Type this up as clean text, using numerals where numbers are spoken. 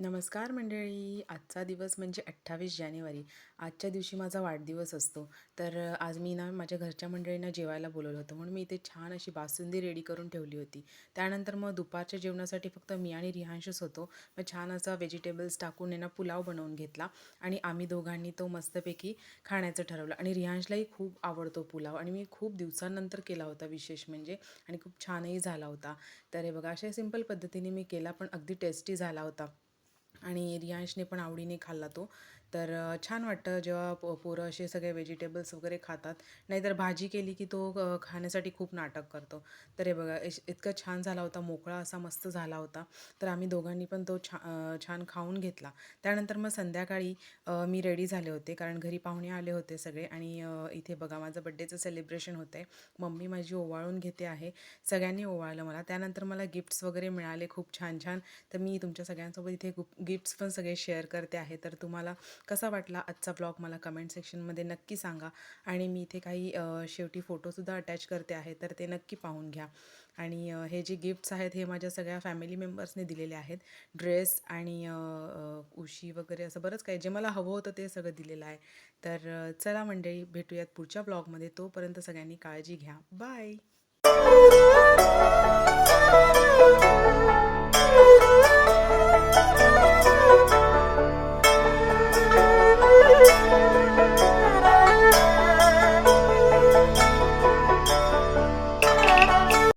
नमस्कार मंडळी. आजचा दिवस म्हणजे 28 जानेवारी. आजच्या दिवशी माझा वाढदिवस असतो. तर आज मी ना माझ्या घरच्या मंडळींना जेवायला बोलवलं होतं, म्हणून मी इथे छान अशी बासुंदी रेडी करून ठेवली होती. त्यानंतर मग दुपारच्या जेवणासाठी फक्त मी आणि रिहांशच होतो. मग छान असा व्हेजिटेबल्स टाकून आहे ना पुलाव बनवून घेतला आणि आम्ही दोघांनी तो मस्तपैकी खाण्याचं ठरवलं. आणि रिहांशलाही खूप आवडतो पुलाव आणि मी खूप दिवसांनंतर केला होता विशेष म्हणजे, आणि खूप छानही झाला होता. तर हे बघा, अशा सिंपल पद्धतीने मी केला, पण अगदी टेस्टी झाला होता. आणि रियांशने पण आवडीने खाल्ला तो. तर छान वाटतं जेव्हा पोरं असे सगळे व्हेजिटेबल्स वगैरे खातात. नाहीतर भाजी केली की तो खाण्यासाठी खूप नाटक करतो. तर हे बघा, इतका छान झाला होता, मोकळा असा मस्त झाला होता. तर आम्ही दोघांनी पण तो छान खाऊन घेतला. त्यानंतर मग संध्याकाळी मी रेडी झाले होते, कारण घरी पाहुणे आले होते सगळे. आणि इथे बघा, माझं बड्डेचं सेलिब्रेशन होतं आहे. मम्मी माझी ओवाळून घेते आहे. सगळ्यांनी ओवाळलं मला. त्यानंतर मला गिफ्ट्स वगैरे मिळाले खूप छान छान. तर मी तुमच्या सगळ्यांसोबत इथे गिफ्ट्स पण सगळे शेअर करते आहे. तर तुम्हाला कसा वाटला आजचा ब्लॉग मला कमेंट सेक्शनमध्ये नक्की सांगा. आणि मी इथे काही शेवटी फोटोसुद्धा अटॅच करते आहे, तर ते नक्की पाहून घ्या. आणि हे जे गिफ्ट्स आहेत हे माझ्या सगळ्या फॅमिली मेंबर्सने दिलेले आहेत. ड्रेस आणि उशी वगैरे असं बरंच काही जे मला हवं होतं ते सगळं दिलेलं आहे. तर चला मंडळी, भेटूयात पुढच्या ब्लॉगमध्ये. तोपर्यंत सगळ्यांनी काळजी घ्या. बाय.